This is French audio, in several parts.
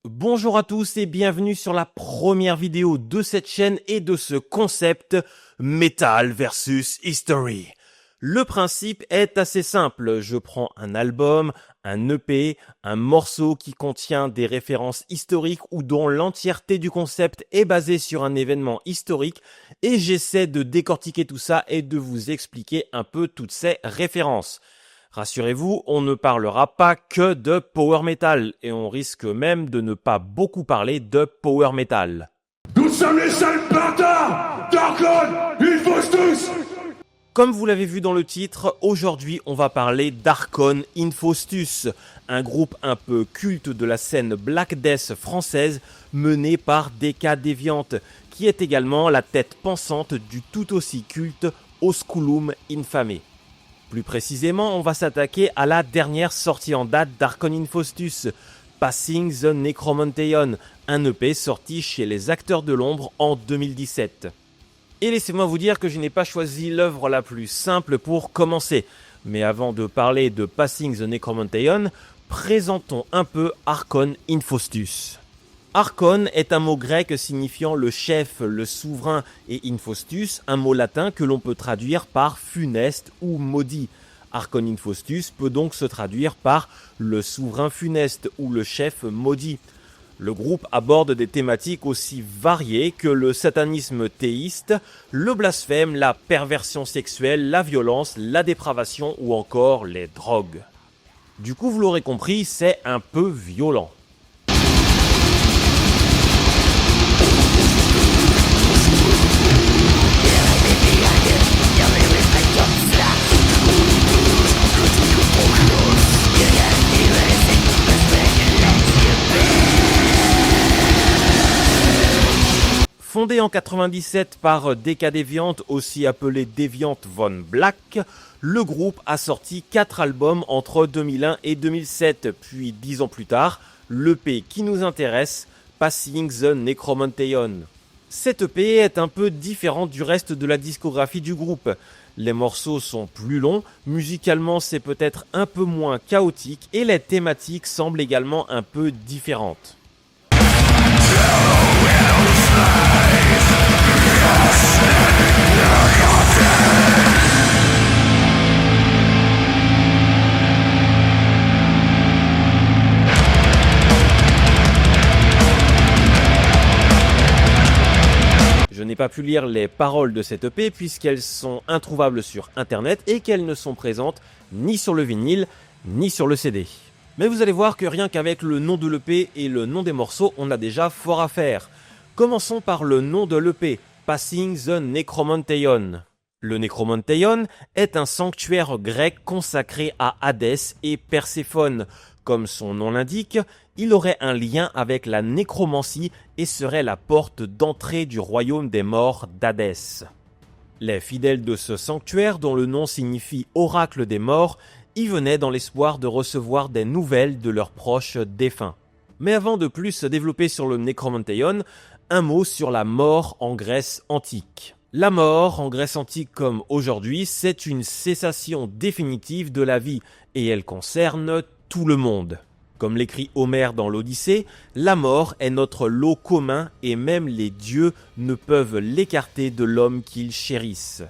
Bonjour à tous et bienvenue sur la première vidéo de cette chaîne et de ce concept Metal versus History. Le principe est assez simple, je prends un album, un EP, un morceau qui contient des références historiques ou dont l'entièreté du concept est basée sur un événement historique et j'essaie de décortiquer tout ça et de vous expliquer un peu toutes ces références. Rassurez-vous, on ne parlera pas que de power metal et on risque même de ne pas beaucoup parler de power metal. Nous sommes les seuls bâtards d'Archon, ils faussent tous. Comme vous l'avez vu dans le titre, aujourd'hui on va parler d'Archon Infostus, un groupe un peu culte de la scène Black Death française mené par Decca Deviant, qui est également la tête pensante du tout aussi culte Osculum Infame. Plus précisément, on va s'attaquer à la dernière sortie en date d'Archon Infostus, Passing the Necromanteon, un EP sorti chez les Acteurs de l'Ombre en 2017. Et laissez-moi vous dire que je n'ai pas choisi l'œuvre la plus simple pour commencer. Mais avant de parler de Passing the Necromanteon, présentons un peu Archon Infostus. Archon est un mot grec signifiant le chef, le souverain, et Infostus, un mot latin que l'on peut traduire par funeste ou maudit. Archon Infostus peut donc se traduire par le souverain funeste ou le chef maudit. Le groupe aborde des thématiques aussi variées que le satanisme théiste, le blasphème, la perversion sexuelle, la violence, la dépravation ou encore les drogues. Du coup, vous l'aurez compris, c'est un peu violent. Fondé en 97 par Decca Deviant, aussi appelé Deviant von Black, le groupe a sorti 4 albums entre 2001 et 2007, puis 10 ans plus tard, l'EP qui nous intéresse, Passing the Necromanteon. Cet EP est un peu différent du reste de la discographie du groupe. Les morceaux sont plus longs, musicalement c'est peut-être un peu moins chaotique et les thématiques semblent également un peu différentes. Je n'ai pas pu lire les paroles de cette EP puisqu'elles sont introuvables sur internet et qu'elles ne sont présentes ni sur le vinyle ni sur le CD. Mais vous allez voir que rien qu'avec le nom de l'EP et le nom des morceaux, on a déjà fort à faire. Commençons par le nom de l'EP, Passing the Necromanteon. Le Necromanteon est un sanctuaire grec consacré à Hadès et Perséphone. Comme son nom l'indique, il aurait un lien avec la nécromancie et serait la porte d'entrée du royaume des morts d'Hadès. Les fidèles de ce sanctuaire, dont le nom signifie oracle des morts, y venaient dans l'espoir de recevoir des nouvelles de leurs proches défunts. Mais avant de plus se développer sur le Necromanteon, un mot sur la mort en Grèce antique. La mort, en Grèce antique comme aujourd'hui, c'est une cessation définitive de la vie et elle concerne tout le monde. Comme l'écrit Homère dans l'Odyssée, la mort est notre lot commun et même les dieux ne peuvent l'écarter de l'homme qu'ils chérissent.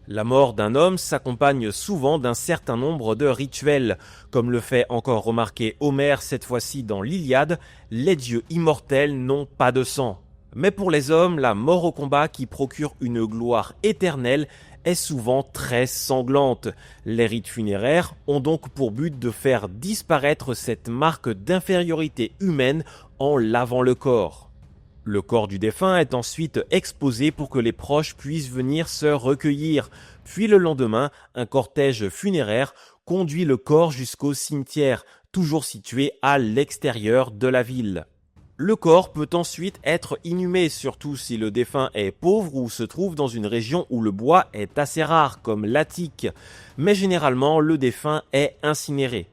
La mort d'un homme s'accompagne souvent d'un certain nombre de rituels. Comme le fait encore remarquer Homère cette fois-ci dans l'Iliade, les dieux immortels n'ont pas de sang. Mais pour les hommes, la mort au combat qui procure une gloire éternelle est souvent très sanglante. Les rites funéraires ont donc pour but de faire disparaître cette marque d'infériorité humaine en lavant le corps. Le corps du défunt est ensuite exposé pour que les proches puissent venir se recueillir. Puis le lendemain, un cortège funéraire conduit le corps jusqu'au cimetière, toujours situé à l'extérieur de la ville. Le corps peut ensuite être inhumé, surtout si le défunt est pauvre ou se trouve dans une région où le bois est assez rare, comme l'Attique. Mais généralement, le défunt est incinéré.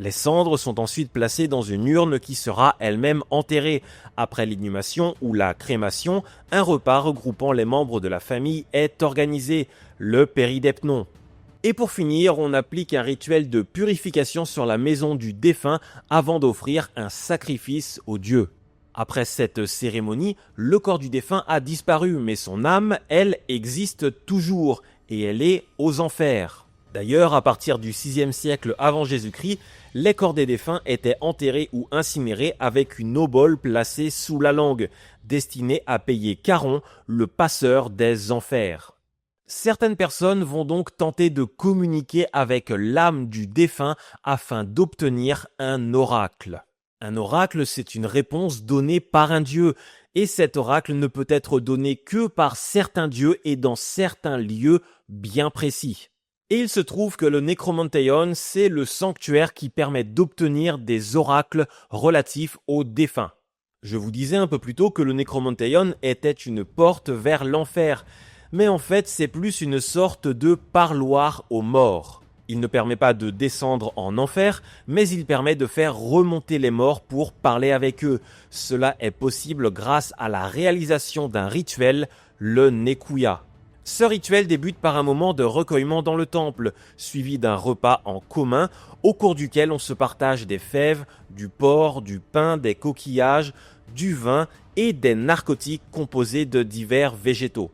Les cendres sont ensuite placées dans une urne qui sera elle-même enterrée. Après l'inhumation ou la crémation, un repas regroupant les membres de la famille est organisé, le péridepnon. Et pour finir, on applique un rituel de purification sur la maison du défunt avant d'offrir un sacrifice au dieu. Après cette cérémonie, le corps du défunt a disparu, mais son âme, elle, existe toujours, et elle est aux enfers. D'ailleurs, à partir du 6e siècle avant Jésus-Christ, les corps des défunts étaient enterrés ou incinérés avec une obole placée sous la langue, destinée à payer Charon, le passeur des enfers. Certaines personnes vont donc tenter de communiquer avec l'âme du défunt afin d'obtenir un oracle. Un oracle, c'est une réponse donnée par un dieu, et cet oracle ne peut être donné que par certains dieux et dans certains lieux bien précis. Et il se trouve que le Necromanteion, c'est le sanctuaire qui permet d'obtenir des oracles relatifs aux défunts. Je vous disais un peu plus tôt que le Necromanteion était une porte vers l'enfer, mais en fait c'est plus une sorte de parloir aux morts. Il ne permet pas de descendre en enfer, mais il permet de faire remonter les morts pour parler avec eux. Cela est possible grâce à la réalisation d'un rituel, le Nekuya. Ce rituel débute par un moment de recueillement dans le temple, suivi d'un repas en commun, au cours duquel on se partage des fèves, du porc, du pain, des coquillages, du vin et des narcotiques composés de divers végétaux.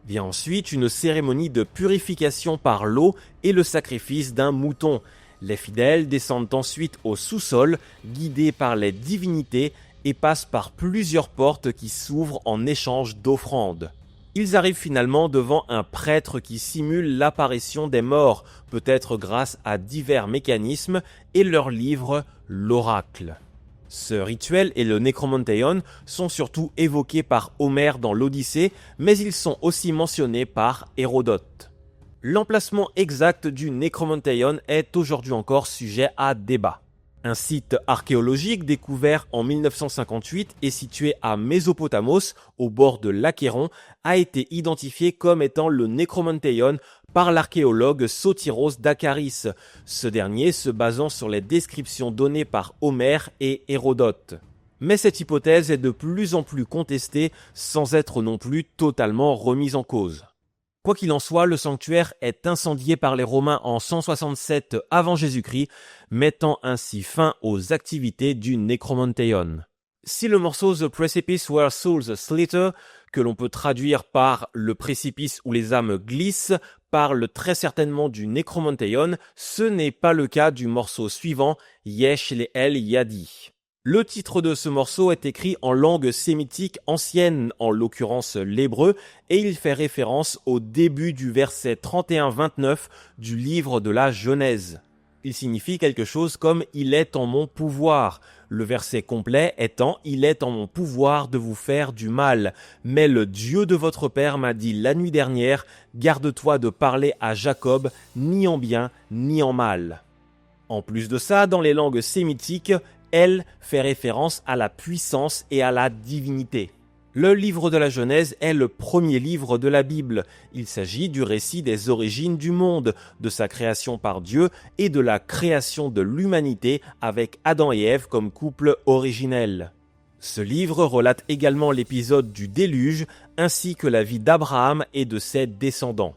Vient ensuite une cérémonie de purification par l'eau et le sacrifice d'un mouton. Les fidèles descendent ensuite au sous-sol, guidés par les divinités, et passent par plusieurs portes qui s'ouvrent en échange d'offrandes. Ils arrivent finalement devant un prêtre qui simule l'apparition des morts, peut-être grâce à divers mécanismes, et leur livre l'oracle. Ce rituel et le Necromanteion sont surtout évoqués par Homère dans l'Odyssée, mais ils sont aussi mentionnés par Hérodote. L'emplacement exact du Necromanteion est aujourd'hui encore sujet à débat. Un site archéologique découvert en 1958 et situé à Mésopotamos, au bord de l'Achéron, a été identifié comme étant le Necromanteion par l'archéologue Sotiros Dakaris, ce dernier se basant sur les descriptions données par Homère et Hérodote. Mais cette hypothèse est de plus en plus contestée sans être non plus totalement remise en cause. Quoi qu'il en soit, le sanctuaire est incendié par les Romains en 167 avant Jésus-Christ, mettant ainsi fin aux activités du Necromanteion. Si le morceau The Precipice Where Souls Slither, que l'on peut traduire par le précipice où les âmes glissent, parle très certainement du Necromanteion, ce n'est pas le cas du morceau suivant, Yesh Le'el Yadi. Le titre de ce morceau est écrit en langue sémitique ancienne, en l'occurrence l'hébreu, et il fait référence au début du verset 31-29 du livre de la Genèse. Il signifie quelque chose comme « Il est en mon pouvoir ». Le verset complet étant « Il est en mon pouvoir de vous faire du mal. Mais le Dieu de votre père m'a dit la nuit dernière, garde-toi de parler à Jacob, ni en bien, ni en mal. » En plus de ça, dans les langues sémitiques, elle fait référence à la puissance et à la divinité. Le livre de la Genèse est le premier livre de la Bible. Il s'agit du récit des origines du monde, de sa création par Dieu et de la création de l'humanité avec Adam et Ève comme couple originel. Ce livre relate également l'épisode du déluge ainsi que la vie d'Abraham et de ses descendants.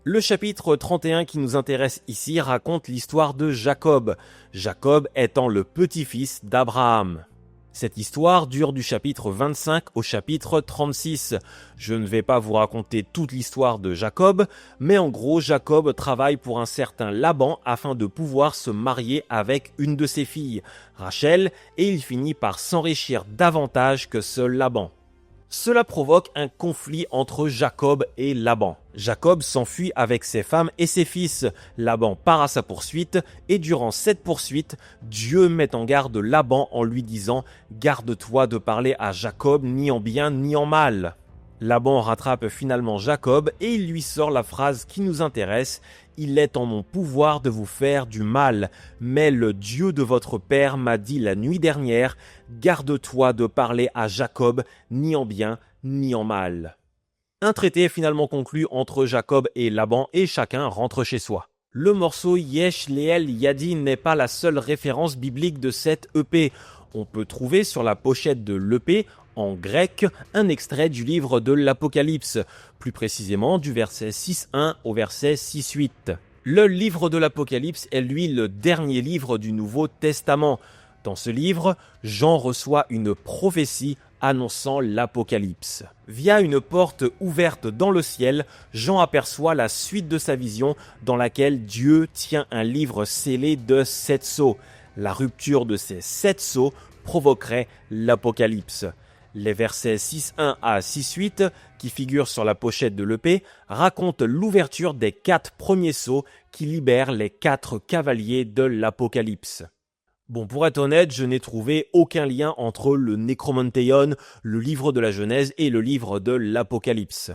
Le chapitre 31 qui nous intéresse ici raconte l'histoire de Jacob, Jacob étant le petit-fils d'Abraham. Cette histoire dure du chapitre 25 au chapitre 36. Je ne vais pas vous raconter toute l'histoire de Jacob, mais en gros, Jacob travaille pour un certain Laban afin de pouvoir se marier avec une de ses filles, Rachel, et il finit par s'enrichir davantage que ce Laban. Cela provoque un conflit entre Jacob et Laban. Jacob s'enfuit avec ses femmes et ses fils. Laban part à sa poursuite et durant cette poursuite, Dieu met en garde Laban en lui disant « Garde-toi de parler à Jacob ni en bien ni en mal ». Laban rattrape finalement Jacob et il lui sort la phrase qui nous intéresse « Il est en mon pouvoir de vous faire du mal, mais le Dieu de votre père m'a dit la nuit dernière, garde-toi de parler à Jacob ni en bien ni en mal. » Un traité est finalement conclu entre Jacob et Laban et chacun rentre chez soi. Le morceau Yesh Le'el Yadi n'est pas la seule référence biblique de cette EP. On peut trouver sur la pochette de l'EP, en grec, un extrait du livre de l'Apocalypse, plus précisément du verset 6.1 au verset 6.8. Le livre de l'Apocalypse est lui le dernier livre du Nouveau Testament. Dans ce livre, Jean reçoit une prophétie annonçant l'Apocalypse. Via une porte ouverte dans le ciel, Jean aperçoit la suite de sa vision dans laquelle Dieu tient un livre scellé de 7 sceaux. La rupture de ces 7 sceaux provoquerait l'Apocalypse. Les versets 6.1 à 6.8, qui figurent sur la pochette de l'EP, racontent l'ouverture des 4 premiers sceaux qui libèrent les 4 cavaliers de l'Apocalypse. Bon, pour être honnête, je n'ai trouvé aucun lien entre le Necromonteion, le livre de la Genèse et le livre de l'Apocalypse.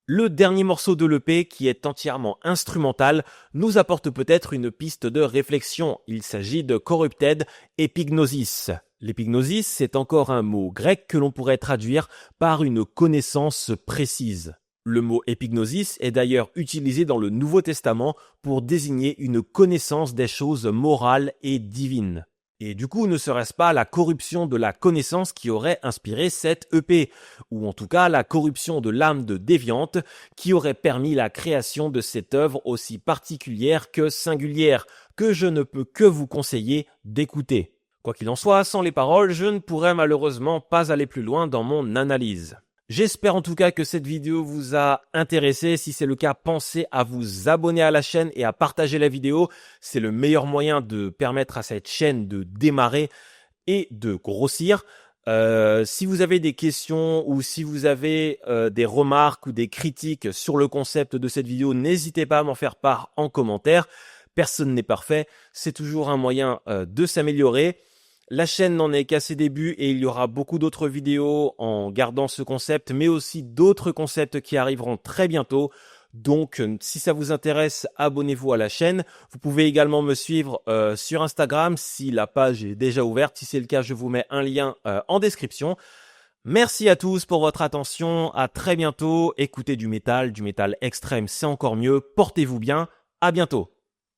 Le dernier morceau de l'EP, qui est entièrement instrumental, nous apporte peut-être une piste de réflexion. Il s'agit de Corrupted Epignosis. L'épignosis, c'est encore un mot grec que l'on pourrait traduire par une connaissance précise. Le mot épignosis est d'ailleurs utilisé dans le Nouveau Testament pour désigner une connaissance des choses morales et divines. Et du coup, ne serait-ce pas la corruption de la connaissance qui aurait inspiré cette EP, ou en tout cas la corruption de l'âme de Déviante qui aurait permis la création de cette œuvre aussi particulière que singulière, que je ne peux que vous conseiller d'écouter. Quoi qu'il en soit, sans les paroles, je ne pourrais malheureusement pas aller plus loin dans mon analyse. J'espère en tout cas que cette vidéo vous a intéressé. Si c'est le cas, pensez à vous abonner à la chaîne et à partager la vidéo. C'est le meilleur moyen de permettre à cette chaîne de démarrer et de grossir. Si vous avez des questions ou si vous avez des remarques ou des critiques sur le concept de cette vidéo, n'hésitez pas à m'en faire part en commentaire. Personne n'est parfait, c'est toujours un moyen de s'améliorer. La chaîne n'en est qu'à ses débuts et il y aura beaucoup d'autres vidéos en gardant ce concept, mais aussi d'autres concepts qui arriveront très bientôt. Donc, si ça vous intéresse, abonnez-vous à la chaîne. Vous pouvez également me suivre sur Instagram si la page est déjà ouverte. Si c'est le cas, je vous mets un lien en description. Merci à tous pour votre attention. À très bientôt. Écoutez du métal extrême, c'est encore mieux. Portez-vous bien. À bientôt.